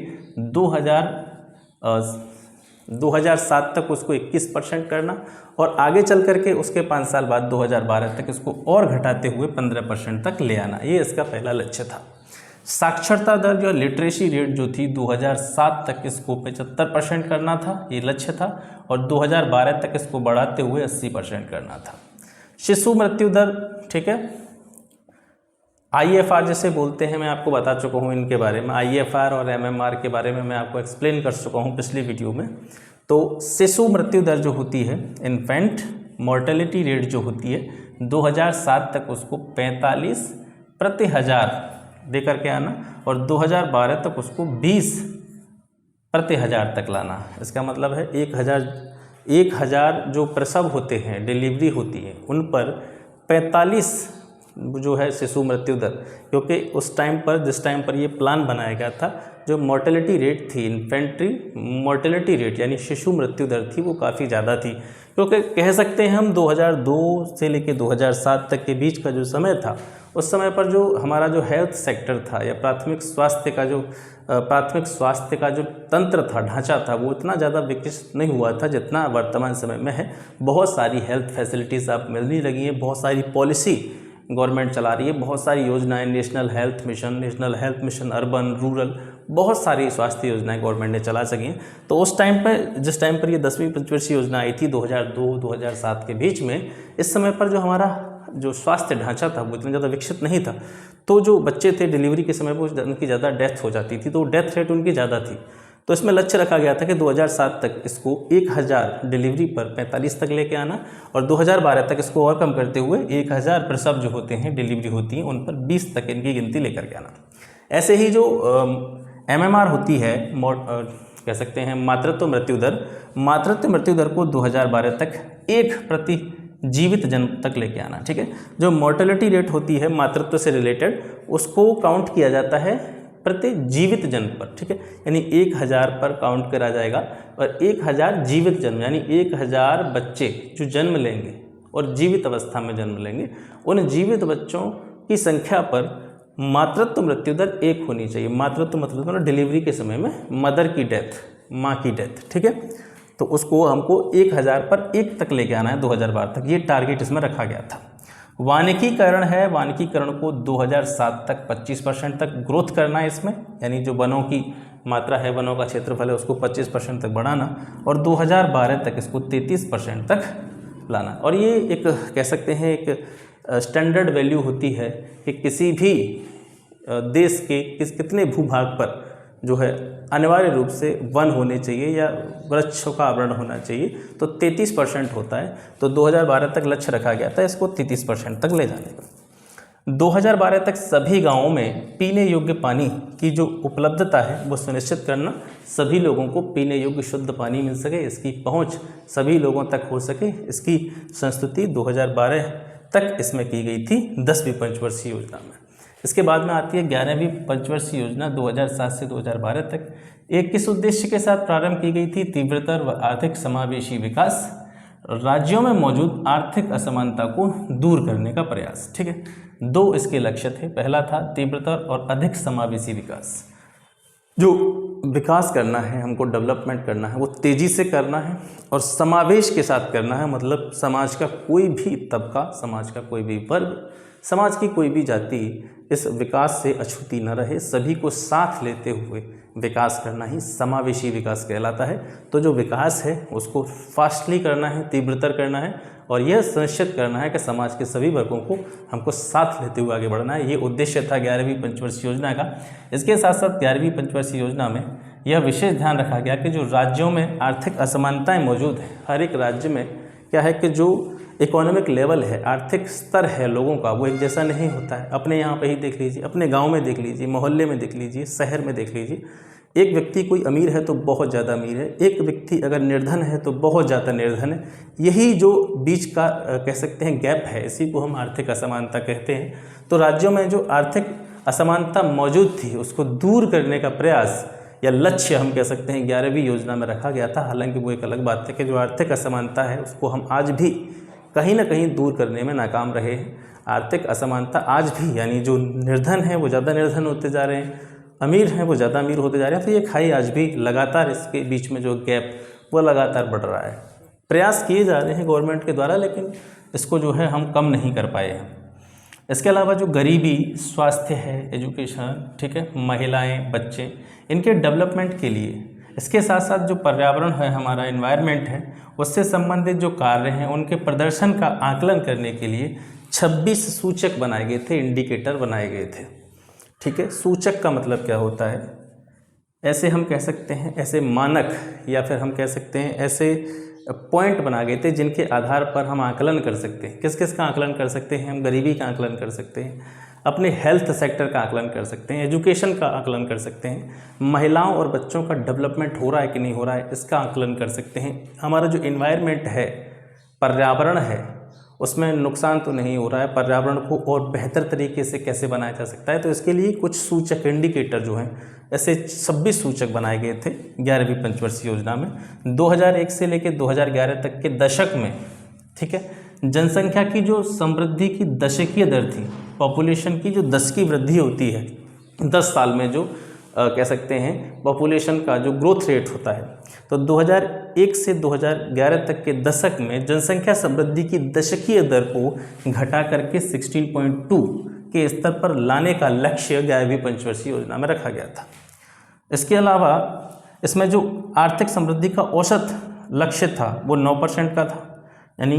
2007 तक उसको 21% करना और आगे चल करके उसके 5 साल बाद 2012 तक इसको और घटाते हुए 15% तक ले आना, ये इसका पहला लक्ष्य था। साक्षरता दर जो लिटरेसी रेट जो थी 2007 तक इसको 75% करना था, ये लक्ष्य था, और 2012 तक इसको बढ़ाते हुए 80% करना था। शिशु मृत्यु दर, ठीक है, IFR जिसे बोलते हैं, मैं आपको बता चुका हूँ इनके बारे में, IFR और MMR के बारे में मैं आपको एक्सप्लेन कर चुका हूँ पिछली वीडियो में। तो शिशु मृत्यु दर जो होती है, इन्फेंट मोर्टेलिटी रेट जो होती है 2007 तक उसको 45 प्रति हज़ार दे करके आना और 2012 तक उसको 20 प्रति हज़ार तक लाना। इसका मतलब है 1000 जो प्रसव होते हैं, डिलीवरी होती है, उन पर 45 जो है शिशु मृत्यु दर, क्योंकि उस टाइम पर जिस टाइम पर ये प्लान बनाया गया था, जो मोर्टेलिटी रेट थी, इन्फेंट्री मोर्टेलिटी रेट यानी शिशु मृत्यु दर थी, वो काफ़ी ज़्यादा थी। क्योंकि कह सकते हैं हम 2002 से लेकर 2007 तक के बीच का जो समय था, उस समय पर जो हमारा जो हेल्थ सेक्टर था या प्राथमिक स्वास्थ्य का जो तंत्र था, ढांचा था, वो इतना ज़्यादा विकसित नहीं हुआ था जितना वर्तमान समय में है। बहुत सारी हेल्थ फैसिलिटीज़ आप मिलने लगी हैं, बहुत सारी पॉलिसी गवर्नमेंट चला रही है, बहुत सारी योजनाएं, national health mission urban, rural, बहुत सारी स्वास्थ्य योजनाएं गवर्नमेंट ने चला सकी हैं। तो उस टाइम पर, जिस टाइम पर ये 10वीं पंचवर्षीय योजना आई थी 2002-2007 के बीच में, इस समय पर जो हमारा जो स्वास्थ्य ढांचा था वो इतना ज़्यादा विकसित नहीं था। तो जो बच्चे थे डिलीवरी के समय पर उनकी ज़्यादा डेथ हो जाती थी, तो डेथ रेट उनकी ज़्यादा थी। तो इसमें लक्ष्य रखा गया था कि 2007 तक इसको 1000 डिलीवरी पर 45 तक लेके आना और 2012 तक इसको और कम करते हुए 1000 प्रसव जो होते हैं, डिलीवरी होती हैं, उन पर 20 तक इनकी गिनती लेकर के आना। ऐसे ही जो MMR होती है, कह सकते हैं मातृत्व मृत्यु दर को 2012 तक 1 प्रति जीवित जन्म तक लेके आना, ठीक है। जो मोर्टेलिटी रेट होती है मातृत्व से रिलेटेड, उसको काउंट किया जाता है प्रति जीवित जन्म पर, ठीक है, यानी 1000 पर काउंट करा जाएगा और 1000 जीवित जन्म यानी 1000 बच्चे जो जन्म लेंगे और जीवित अवस्था में जन्म लेंगे, उन जीवित बच्चों की संख्या पर मातृत्व मृत्यु दर 1 होनी चाहिए। मातृत्व मतलब डिलीवरी के समय में मदर की डेथ, माँ की डेथ, ठीक है। तो उसको हमको 1000 पर 1 तक लेके आना है 2012 तक, ये टारगेट इसमें रखा गया था। वानिकीकरण है, वानिकीकरण को 2007 तक 25% तक ग्रोथ करना है इसमें, यानी जो वनों की मात्रा है, वनों का क्षेत्रफल है, उसको 25% तक बढ़ाना और 2012 तक इसको 33% तक लाना। और ये एक कह सकते हैं एक स्टैंडर्ड वैल्यू होती है कि किसी भी देश के कितने भूभाग पर जो है अनिवार्य रूप से वन होने चाहिए या वृक्षों का आवरण होना चाहिए, तो 33% होता है। तो 2012 तक लक्ष्य रखा गया था इसको 33% तक ले जाने का। 2012 तक सभी गांवों में पीने योग्य पानी की जो उपलब्धता है वो सुनिश्चित करना, सभी लोगों को पीने योग्य शुद्ध पानी मिल सके, इसकी पहुंच सभी लोगों तक हो सके, इसकी संस्तुति 2012 तक इसमें की गई थी 10वीं पंचवर्षीय योजना में। इसके बाद में आती है 11वीं पंचवर्षीय योजना 2007 से 2012 तक। एक किस उद्देश्य के साथ प्रारंभ की गई थी? तीव्रतर व आर्थिक समावेशी विकास, राज्यों में मौजूद आर्थिक असमानता को दूर करने का प्रयास। ठीक है, 2 इसके लक्ष्य थे। पहला था तीव्रतर और अधिक समावेशी विकास, जो विकास करना है हमको, डेवलपमेंट करना है, वो तेज़ी से करना है और समावेश के साथ करना है। मतलब समाज का कोई भी तबका, समाज का कोई भी वर्ग, समाज की कोई भी जाति इस विकास से अछूती न रहे, सभी को साथ लेते हुए विकास करना ही समावेशी विकास कहलाता है। तो जो विकास है उसको फास्टली करना है, तीव्रतर करना है और यह सुनिश्चित करना है कि समाज के सभी वर्गों को हमको साथ लेते हुए आगे बढ़ना है। ये उद्देश्य था 11वीं पंचवर्षीय योजना का। इसके साथ साथ 11वीं पंचवर्षीय योजना में यह विशेष ध्यान रखा गया कि जो राज्यों में आर्थिक असमानताएं मौजूद हैं, हर एक राज्य में क्या है कि जो इकोनॉमिक लेवल है, आर्थिक स्तर है लोगों का, वो एक जैसा नहीं होता है। अपने यहाँ पे ही देख लीजिए, अपने गांव में देख लीजिए, मोहल्ले में देख लीजिए, शहर में देख लीजिए। एक व्यक्ति कोई अमीर है तो बहुत ज़्यादा अमीर है, एक व्यक्ति अगर निर्धन है तो बहुत ज़्यादा निर्धन है। यही जो बीच का कह सकते हैं गैप है, इसी को हम आर्थिक असमानता कहते हैं। तो राज्यों में जो आर्थिक असमानता मौजूद थी उसको दूर करने का प्रयास या लक्ष्य हम कह सकते हैं 11वीं योजना में रखा गया था। हालांकि वो एक अलग बात है कि जो आर्थिक असमानता है उसको हम आज भी कहीं ना कहीं दूर करने में नाकाम रहे हैं। आर्थिक असमानता आज भी, यानी जो निर्धन है वो ज़्यादा निर्धन होते जा रहे हैं, अमीर हैं वो ज़्यादा अमीर होते जा रहे हैं। तो ये खाई आज भी लगातार, इसके बीच में जो गैप वो लगातार बढ़ रहा है। प्रयास किए जा रहे हैं गवर्नमेंट के द्वारा, लेकिन इसको जो है हम कम नहीं कर पाए हैं। इसके अलावा जो गरीबी, स्वास्थ्य है, एजुकेशन, ठीक है, महिलाएं, बच्चे, इनके डेवलपमेंट के लिए, इसके साथ साथ जो पर्यावरण है, हमारा एनवायरनमेंट है, उससे संबंधित जो कार्य हैं उनके प्रदर्शन का आकलन करने के लिए 26 सूचक बनाए गए थे, इंडिकेटर बनाए गए थे। ठीक है, सूचक का मतलब क्या होता है? ऐसे हम कह सकते हैं, ऐसे मानक या फिर हम कह सकते हैं ऐसे पॉइंट बना गए थे जिनके आधार पर हम आकलन कर सकते हैं। किस किस का आकलन कर सकते हैं? हम गरीबी का आकलन कर सकते हैं, अपने हेल्थ सेक्टर का आकलन कर सकते हैं, एजुकेशन का आकलन कर सकते हैं, महिलाओं और बच्चों का डेवलपमेंट हो रहा है कि नहीं हो रहा है इसका आकलन कर सकते हैं, हमारा जो एनवायरनमेंट है, पर्यावरण है, उसमें नुकसान तो नहीं हो रहा है, पर्यावरण को और बेहतर तरीके से कैसे बनाया जा सकता है। तो इसके लिए कुछ सूचक, इंडिकेटर जो हैं, ऐसे 26 सूचक बनाए गए थे 11वीं पंचवर्षीय योजना में। 2001 से लेकर 2011 तक के दशक में, ठीक है, जनसंख्या की जो समृद्धि की दशकीय दर थी, पॉपुलेशन की जो दशकीय वृद्धि होती है 10 साल में, जो कह सकते हैं पॉपुलेशन का जो ग्रोथ रेट होता है, तो 2001 से 2011 तक के दशक में जनसंख्या समृद्धि की दशकीय दर को घटा करके 16.2 के स्तर पर लाने का लक्ष्य 11वीं पंचवर्षीय योजना में रखा गया था। इसके अलावा इसमें जो आर्थिक समृद्धि का औसत लक्ष्य था वो 9% का था। यानी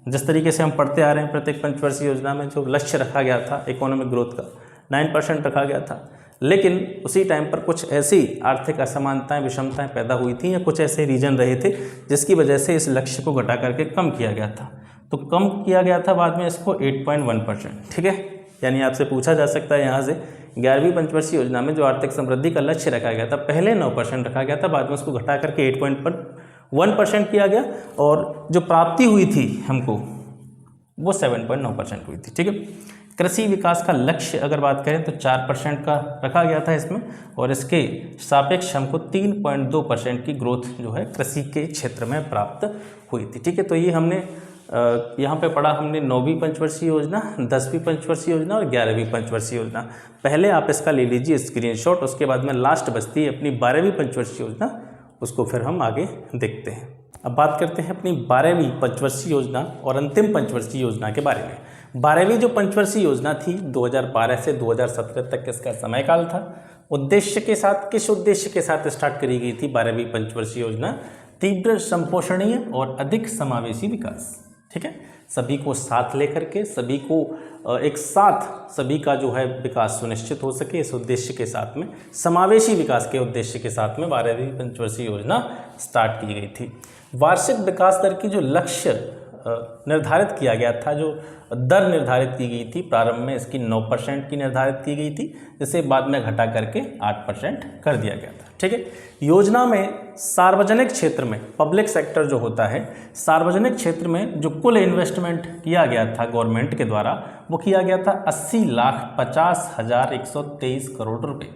जिस तरीके से हम पढ़ते आ रहे हैं, प्रत्येक पंचवर्षीय योजना में जो लक्ष्य रखा गया था इकोनॉमिक ग्रोथ का 9% रखा गया था, लेकिन उसी टाइम पर कुछ ऐसी आर्थिक असमानताएं, विषमताएं पैदा हुई थी या कुछ ऐसे रीजन रहे थे जिसकी वजह से इस लक्ष्य को घटा करके कम किया गया था। तो कम किया गया था बाद में इसको 8.1%। ठीक है, यानी आपसे पूछा जा सकता है यहाँ से 11वीं पंचवर्षीय योजना में जो आर्थिक समृद्धि का लक्ष्य रखा गया था, पहले 9% रखा गया था, बाद में उसको घटा करके 8.1% किया गया और जो प्राप्ति हुई थी हमको वो 7.9% हुई थी। ठीक है, कृषि विकास का लक्ष्य अगर बात करें तो 4% का रखा गया था इसमें, और इसके सापेक्ष हमको 3.2% की ग्रोथ जो है कृषि के क्षेत्र में प्राप्त हुई थी। ठीक है, तो ये हमने यहाँ पे पढ़ा हमने 9वीं पंचवर्षीय योजना, 10वीं पंचवर्षीय योजना और 11वीं पंचवर्षीय योजना। पहले आप इसका ले लीजिए स्क्रीनशॉट, उसके बाद में लास्ट बचती है अपनी 12वीं पंचवर्षीय योजना, उसको फिर हम आगे देखते हैं। अब बात करते हैं अपनी 12वीं पंचवर्षीय योजना और अंतिम पंचवर्षीय योजना के बारे में। 12वीं जो पंचवर्षीय योजना थी 2012 से 2017 तक इसका समयकाल था। उद्देश्य के साथ, किस उद्देश्य के साथ स्टार्ट करी गई थी 12वीं पंचवर्षीय योजना? तीव्र, संपोषणीय और अधिक समावेशी विकास। ठीक है, सभी को साथ लेकर के, सभी को एक साथ, सभी का जो है विकास सुनिश्चित हो सके, इस उद्देश्य के साथ में, समावेशी विकास के उद्देश्य के साथ में 12वीं पंचवर्षीय योजना स्टार्ट की गई थी। वार्षिक विकास दर की जो लक्ष्य निर्धारित किया गया था, जो दर निर्धारित की गई थी, प्रारंभ में इसकी 9% की निर्धारित की गई थी, जिसे बाद में घटा करके 8% कर दिया गया था। ठीक है, योजना में सार्वजनिक क्षेत्र में, पब्लिक सेक्टर जो होता है, सार्वजनिक क्षेत्र में जो कुल इन्वेस्टमेंट किया गया था गवर्नमेंट के द्वारा, वो किया गया था 80,50,123 करोड़ रुपए।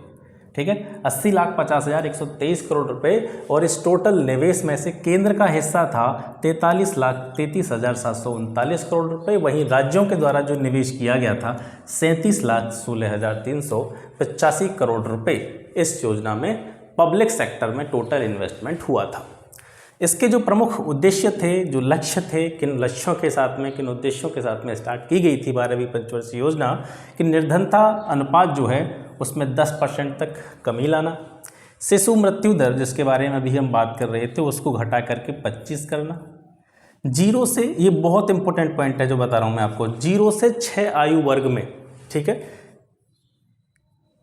ठीक है, 80,50,123 करोड़ रुपए। और इस टोटल निवेश में से केंद्र का हिस्सा था 43,33,739 करोड़ रुपए। वहीं राज्यों के द्वारा जो निवेश किया गया था 37,16,385 करोड़ रुपए इस योजना में पब्लिक सेक्टर में टोटल इन्वेस्टमेंट हुआ था। इसके जो प्रमुख उद्देश्य थे, जो लक्ष्य थे, किन लक्ष्यों के साथ में, किन उद्देश्यों के साथ में स्टार्ट की गई थी 12वीं पंचवर्षीय योजना, कि निर्धनता अनुपात जो है उसमें 10% तक कमी लाना, शिशु मृत्यु दर जिसके बारे में अभी हम बात कर रहे थे उसको घटा करके 25 करना, 0 से, ये बहुत इंपॉर्टेंट पॉइंट है जो बता रहा हूँ मैं आपको, 0 से 6 आयु वर्ग में, ठीक है,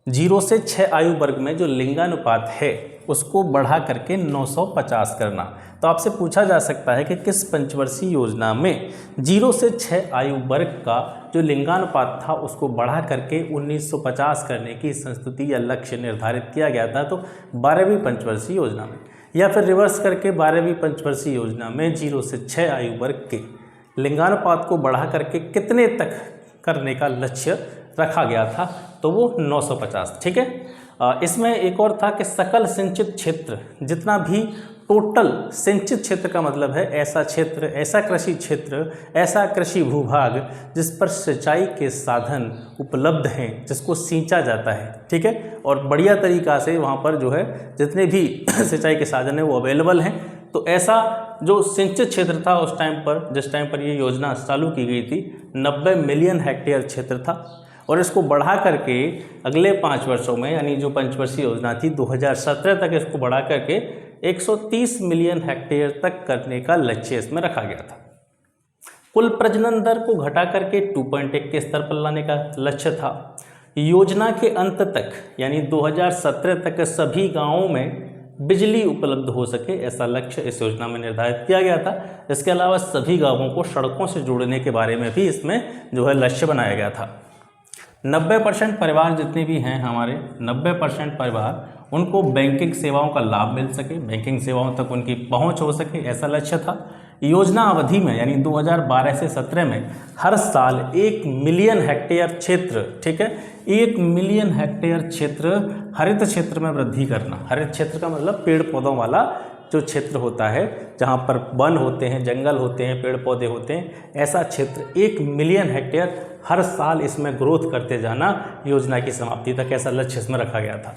0 से 6 आयु वर्ग में जो लिंगानुपात है उसको बढ़ा करके 950 करना। तो आपसे पूछा जा सकता है कि किस पंचवर्षीय योजना में 0 से 6 आयु वर्ग का जो लिंगानुपात था उसको बढ़ा करके 1950 करने की संस्तुति या लक्ष्य निर्धारित किया गया था, तो 12वीं पंचवर्षीय योजना में, या फिर रिवर्स करके 12वीं पंचवर्षीय योजना में 0 से 6 आयु वर्ग के लिंगानुपात को बढ़ा करके कितने तक करने का लक्ष्य रखा गया था, तो वो 950। ठीक है, इसमें एक और था कि सकल सिंचित क्षेत्र, जितना भी टोटल सिंचित क्षेत्र का मतलब है ऐसा क्षेत्र, ऐसा कृषि क्षेत्र, ऐसा कृषि भूभाग जिस पर सिंचाई के साधन उपलब्ध हैं, जिसको सींचा जाता है, ठीक है, और बढ़िया तरीक़ा से वहाँ पर जो है जितने भी सिंचाई के साधन हैं वो अवेलेबल हैं। तो ऐसा जो सिंचित क्षेत्र था उस टाइम पर, जिस टाइम पर ये योजना चालू की गई थी, 90 मिलियन हेक्टेयर क्षेत्र था। और इसको बढ़ा करके अगले 5 वर्षों में, यानी जो पंचवर्षीय योजना थी 2017 तक, इसको बढ़ा करके 130 मिलियन हेक्टेयर तक करने का लक्ष्य इसमें रखा गया था। कुल प्रजनन दर को घटा करके 2.1 के स्तर पर लाने का लक्ष्य था। योजना के अंत तक, यानी 2017 तक सभी गांवों में बिजली उपलब्ध हो सके, ऐसा लक्ष्य इस योजना में निर्धारित किया गया था। इसके अलावा सभी गांवों को सड़कों से जोड़ने के बारे में भी इसमें जो है लक्ष्य बनाया गया था। 90% परिवार जितने भी हैं हमारे, 90% परिवार, उनको बैंकिंग सेवाओं का लाभ मिल सके, बैंकिंग सेवाओं तक उनकी पहुंच हो सके, ऐसा लक्ष्य था। योजना अवधि में, यानी 2012 से 17 में हर साल 1 मिलियन हेक्टेयर क्षेत्र, ठीक है, 1 मिलियन हेक्टेयर क्षेत्र हरित क्षेत्र में वृद्धि करना। हरित क्षेत्र का मतलब पेड़ पौधों वाला जो क्षेत्र होता है, जहाँ पर वन होते हैं, जंगल होते हैं, पेड़ पौधे होते हैं, ऐसा क्षेत्र 1 मिलियन हेक्टेयर हर साल इसमें ग्रोथ करते जाना योजना की समाप्ति तक, ऐसा लक्ष्य इसमें रखा गया था।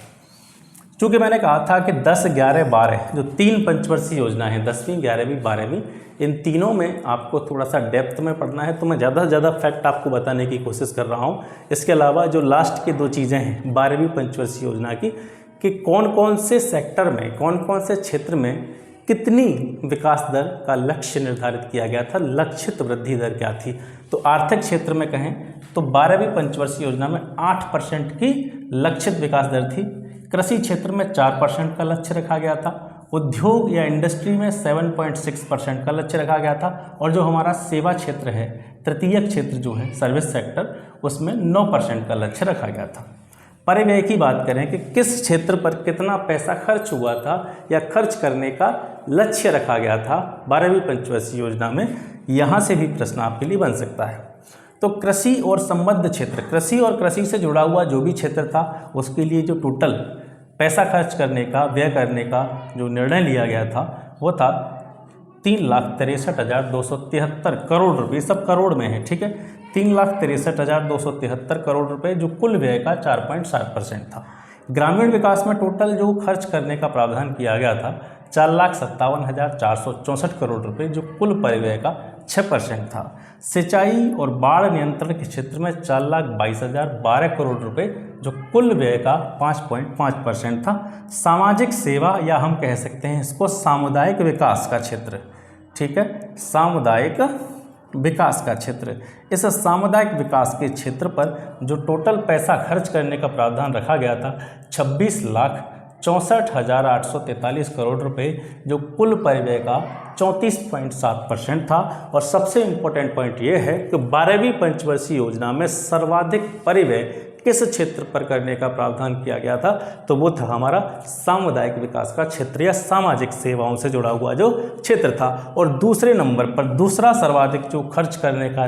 चूँकि मैंने कहा था कि 10, 11, 12 जो 3 पंचवर्षीय योजना है, 10वीं, 11वीं, 12वीं, इन तीनों में आपको थोड़ा सा डेप्थ में पढ़ना है, तो मैं ज़्यादा से ज़्यादा फैक्ट आपको बताने की कोशिश कर रहा हूँ। इसके अलावा जो लास्ट की 2 चीज़ें हैं 12वीं पंचवर्षीय योजना की, कि कौन कौन से सेक्टर में, कौन कौन से क्षेत्र में कितनी विकास दर का लक्ष्य निर्धारित किया गया था, लक्षित वृद्धि दर क्या थी। तो आर्थिक क्षेत्र में कहें तो 12वीं पंचवर्षीय योजना में 8% की लक्षित विकास दर थी। कृषि क्षेत्र में 4% का लक्ष्य रखा गया था। उद्योग या इंडस्ट्री में 7.6% का लक्ष्य रखा गया था। और जो हमारा सेवा क्षेत्र है, तृतीयक क्षेत्र जो है सर्विस सेक्टर, उसमें 9% का लक्ष्य रखा गया था। परिव्यय की बात करें कि किस क्षेत्र पर कितना पैसा खर्च हुआ था या खर्च करने का लक्ष्य रखा गया था 12वीं पंचवर्षीय योजना में, यहाँ से भी प्रश्न आपके लिए बन सकता है। तो कृषि और संबद्ध क्षेत्र, कृषि और कृषि से जुड़ा हुआ जो भी क्षेत्र था, उसके लिए जो टोटल पैसा खर्च करने का, व्यय करने का जो निर्णय लिया गया था वो था 3,63,273 करोड़ रुपये। सब करोड़ में है, ठीक है, 3,63,273 करोड़ रुपए, जो कुल व्यय का 4.7% था। ग्रामीण विकास में टोटल जो खर्च करने का प्रावधान किया गया था 4,57,464 करोड़ रुपए, जो कुल परिव्यय का 6% था। सिंचाई और बाढ़ नियंत्रण के क्षेत्र में 4,22,012 करोड़ रुपए, जो कुल व्यय का 5.5% था। सामाजिक सेवा, या हम कह सकते हैं इसको सामुदायिक विकास का क्षेत्र, ठीक है, सामुदायिक विकास का क्षेत्र। इस सामुदायिक विकास के क्षेत्र पर जो टोटल पैसा खर्च करने का प्रावधान रखा गया था 26,64,843 करोड़ रुपए, जो कुल परिव्यय का 34.7% था। और सबसे इम्पोर्टेंट पॉइंट ये है कि 12वीं पंचवर्षीय योजना में सर्वाधिक परिव्यय किस क्षेत्र पर करने का प्रावधान किया गया था, तो वो था हमारा सामुदायिक विकास का क्षेत्र या सामाजिक सेवाओं से जुड़ा हुआ जो क्षेत्र था। और दूसरे नंबर पर दूसरा सर्वाधिक जो खर्च करने का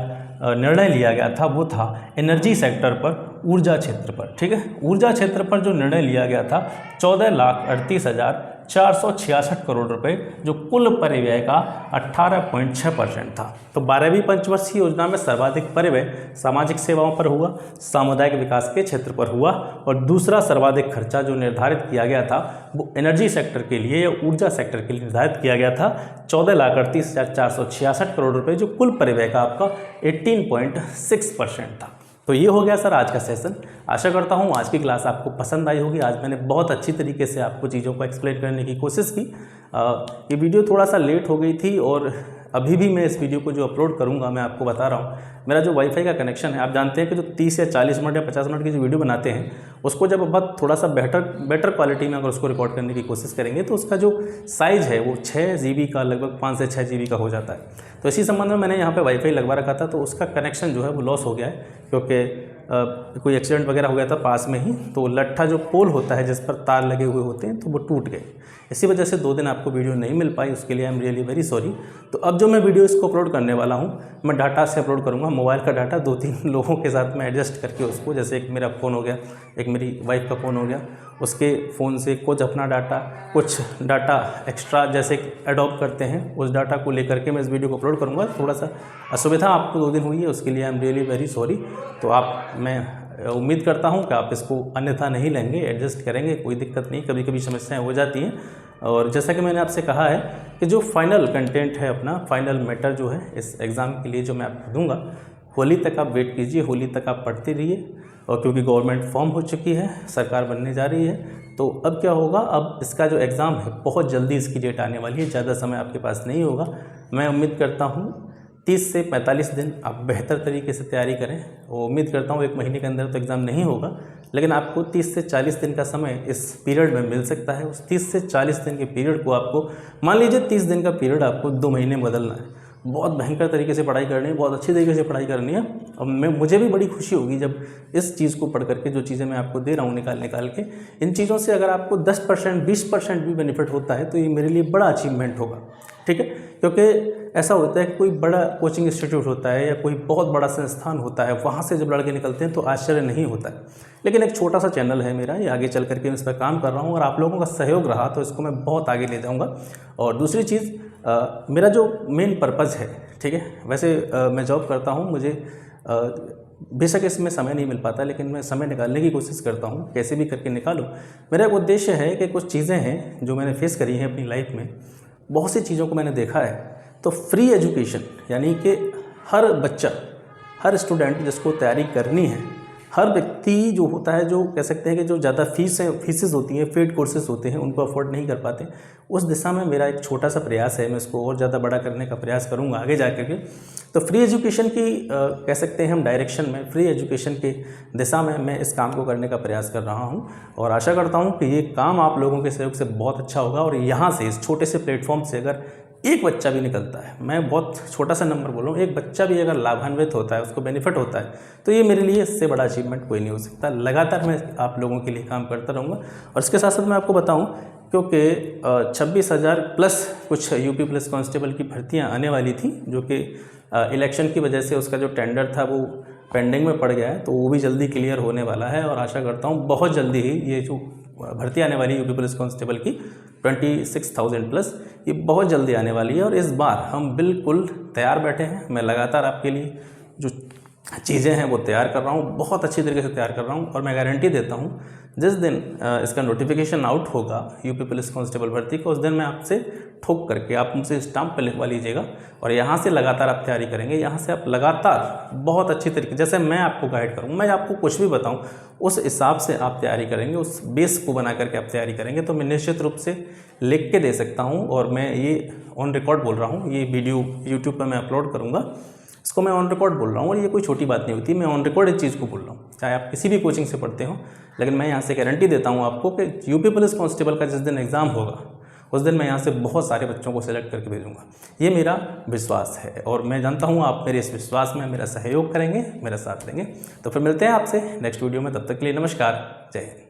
निर्णय लिया गया था वो था एनर्जी सेक्टर पर, ऊर्जा क्षेत्र पर। ठीक है, ऊर्जा क्षेत्र पर जो निर्णय लिया गया था 14,38,466 करोड़ रुपए, जो कुल परिव्यय का 18.6% था। तो 12वीं पंचवर्षीय योजना में सर्वाधिक परिव्यय सामाजिक सेवाओं पर हुआ, सामुदायिक विकास के क्षेत्र पर हुआ। और दूसरा सर्वाधिक खर्चा जो निर्धारित किया गया था वो एनर्जी सेक्टर के लिए या ऊर्जा सेक्टर के लिए निर्धारित किया गया था 14,38,466 करोड़ रुपए, जो कुल परिव्यय का आपका 18.6% था। तो ये हो गया सर आज का सेशन। आशा करता हूँ आज की क्लास आपको पसंद आई होगी। आज मैंने बहुत अच्छी तरीके से आपको चीज़ों को एक्सप्लेन करने की कोशिश की। ये वीडियो थोड़ा सा लेट हो गई थी और अभी भी मैं इस वीडियो को जो अपलोड करूँगा, मैं आपको बता रहा हूँ, मेरा जो वाईफाई का कनेक्शन है, आप जानते हैं कि जो 30 या 40 मिनट या 50 मिनट की जो वीडियो बनाते हैं उसको जब बहुत थोड़ा सा बेटर क्वालिटी में अगर उसको रिकॉर्ड करने की कोशिश करेंगे तो उसका जो साइज़ है वो 6 GB का, लगभग 5 से 6 GB का हो जाता है। तो इसी संबंध में मैंने यहाँ पे वाईफाई लगवा रखा था, तो उसका कनेक्शन जो है वो लॉस हो गया है क्योंकि कोई एक्सीडेंट वगैरह हो गया था पास में ही, तो लट्ठा जो पोल होता है जिस पर तार लगे हुए होते हैं तो वो टूट गए। इसी वजह से 2 दिन आपको वीडियो नहीं मिल पाई, उसके लिए I am really very sorry. तो अब जो मैं वीडियो इसको अपलोड करने वाला हूँ, मैं डाटा से अपलोड करूँगा, मोबाइल का डाटा 2-3 लोगों के साथ में एडजस्ट करके उसको, जैसे एक मेरा फ़ोन हो गया, एक मेरी वाइफ का फ़ोन हो गया, उसके फ़ोन से कुछ अपना डाटा, कुछ डाटा एक्स्ट्रा जैसे एडॉप्ट करते हैं, उस डाटा को लेकर के मैं इस वीडियो को अपलोड करूँगा। थोड़ा सा असुविधा आपको 2 दिन हुई है, उसके लिए I am really very sorry. तो मैं उम्मीद करता हूं कि आप इसको अन्यथा नहीं लेंगे, एडजस्ट करेंगे, कोई दिक्कत नहीं, कभी कभी समस्याएं हो जाती हैं। और जैसा कि मैंने आपसे कहा है कि जो फाइनल कंटेंट है अपना, फाइनल मैटर जो है इस एग्ज़ाम के लिए जो मैं आपको दूंगा, होली तक आप वेट कीजिए, होली तक आप पढ़ते रहिए। और क्योंकि गवर्नमेंट फॉर्म हो चुकी है, सरकार बनने जा रही है, तो अब क्या होगा, अब इसका जो एग्ज़ाम है बहुत जल्दी इसकी डेट आने वाली है, ज़्यादा समय आपके पास नहीं होगा। मैं उम्मीद करता हूँ 30 से 45 दिन आप बेहतर तरीके से तैयारी करें। वो उम्मीद करता हूँ 1 महीने के अंदर तो एग्ज़ाम नहीं होगा, लेकिन आपको 30 से 40 दिन का समय इस पीरियड में मिल सकता है। उस 30 से 40 दिन के पीरियड को आपको, मान लीजिए 30 दिन का पीरियड आपको 2 महीने में बदलना है। बहुत भयंकर तरीके से पढ़ाई करनी है, बहुत अच्छी तरीके से पढ़ाई करनी है। और मुझे भी बड़ी खुशी होगी जब इस चीज़ को पढ़ करके, जो चीज़ें मैं आपको दे रहा हूँ निकाल के, इन चीज़ों से अगर आपको 10% 20% भी बेनिफिट होता है तो ये मेरे लिए बड़ा अचीवमेंट होगा। ठीक है, क्योंकि ऐसा होता है कि कोई बड़ा कोचिंग इंस्टीट्यूट होता है या कोई बहुत बड़ा संस्थान होता है, वहाँ से जब लड़के निकलते हैं तो आश्चर्य नहीं होता है। लेकिन एक छोटा सा चैनल है मेरा, ये आगे चल करके मैं इस पर काम कर रहा हूँ और आप लोगों का सहयोग रहा तो इसको मैं बहुत आगे ले जाऊँगा। और दूसरी चीज़, मेरा जो मेन पर्पज़ है, ठीक है, वैसे मैं जॉब करता हूँ, मुझे बेशक इसमें समय नहीं मिल पाता, लेकिन मैं समय निकालने की कोशिश करता हूँ, कैसे भी करके निकालूँ। मेरा एक उद्देश्य है कि कुछ चीज़ें हैं जो मैंने फेस करी हैं अपनी लाइफ में, बहुत सी चीज़ों को मैंने देखा है। तो फ्री एजुकेशन, यानी कि हर बच्चा, हर स्टूडेंट जिसको तैयारी करनी है, हर व्यक्ति जो होता है, जो कह सकते हैं कि जो ज़्यादा फीसेस होती हैं, पेड कोर्सेज होते हैं, उनको अफोर्ड नहीं कर पाते, उस दिशा में मेरा एक छोटा सा प्रयास है। मैं इसको और ज़्यादा बड़ा करने का प्रयास करूँगा आगे जा कर के। तो फ्री एजुकेशन की कह सकते हैं हम डायरेक्शन में, फ्री एजुकेशन की दिशा में मैं इस काम को करने का प्रयास कर रहा हूँ और आशा करता हूँ कि ये काम आप लोगों के सहयोग से बहुत अच्छा होगा। और यहाँ से, इस छोटे से प्लेटफॉर्म से अगर एक बच्चा भी निकलता है, मैं बहुत छोटा सा नंबर बोल रहा हूँ, एक बच्चा भी अगर लाभान्वित होता है, उसको बेनिफिट होता है, तो ये मेरे लिए इससे बड़ा अचीवमेंट कोई नहीं हो सकता। लगातार मैं आप लोगों के लिए काम करता रहूँगा। और इसके साथ साथ मैं आपको बताऊँ, क्योंकि 26,000 प्लस कुछ यूपी पुलिस कांस्टेबल की भर्तियाँ आने वाली थी, जो कि इलेक्शन की वजह से उसका जो टेंडर था वो पेंडिंग में पड़ गया है, तो वो भी जल्दी क्लियर होने वाला है। और आशा करता हूँ बहुत जल्दी ही ये जो भर्ती आने वाली यूपी पुलिस कांस्टेबल की 26,000 प्लस, ये बहुत जल्दी आने वाली है। और इस बार हम बिल्कुल तैयार बैठे हैं। मैं लगातार आपके लिए जो चीज़ें हैं वो तैयार कर रहा हूँ, बहुत अच्छी तरीके से तैयार कर रहा हूँ। और मैं गारंटी देता हूँ जिस दिन इसका नोटिफिकेशन आउट होगा यूपी पुलिस कांस्टेबल भर्ती का, उस दिन मैं आपसे ठोक करके, आप मुझसे स्टाम्प पे लिखवा लीजिएगा और यहाँ से लगातार आप तैयारी करेंगे। यहाँ से आप लगातार बहुत अच्छी तरीके, जैसे मैं आपको गाइड करूँ, मैं आपको कुछ भी बताऊँ, उस हिसाब से आप तैयारी करेंगे, उस बेस को बना करके आप तैयारी करेंगे, तो मैं निश्चित रूप से लिख के दे सकता हूँ। और मैं ये ऑन रिकॉर्ड बोल रहा हूँ, ये वीडियो यूट्यूब पर मैं अपलोड करूँगा। इसको मैं ऑन रिकॉर्ड बोल रहा हूँ और ये कोई छोटी बात नहीं होती, मैं ऑन रिकॉर्ड इस चीज़ को बोल रहा हूँ, चाहे आप किसी भी कोचिंग से पढ़ते हो। लेकिन मैं यहाँ से गारंटी देता हूँ आपको कि यूपी पुलिस कांस्टेबल का जिस दिन एग्ज़ाम होगा उस दिन मैं यहाँ से बहुत सारे बच्चों को सेलेक्ट करके भेजूँगा। ये मेरा विश्वास है और मैं जानता हूँ आप मेरे इस विश्वास में मेरा सहयोग करेंगे, मेरा साथ देंगे। तो फिर मिलते हैं आपसे नेक्स्ट वीडियो में, तब तक के लिए नमस्कार, जय हिंद।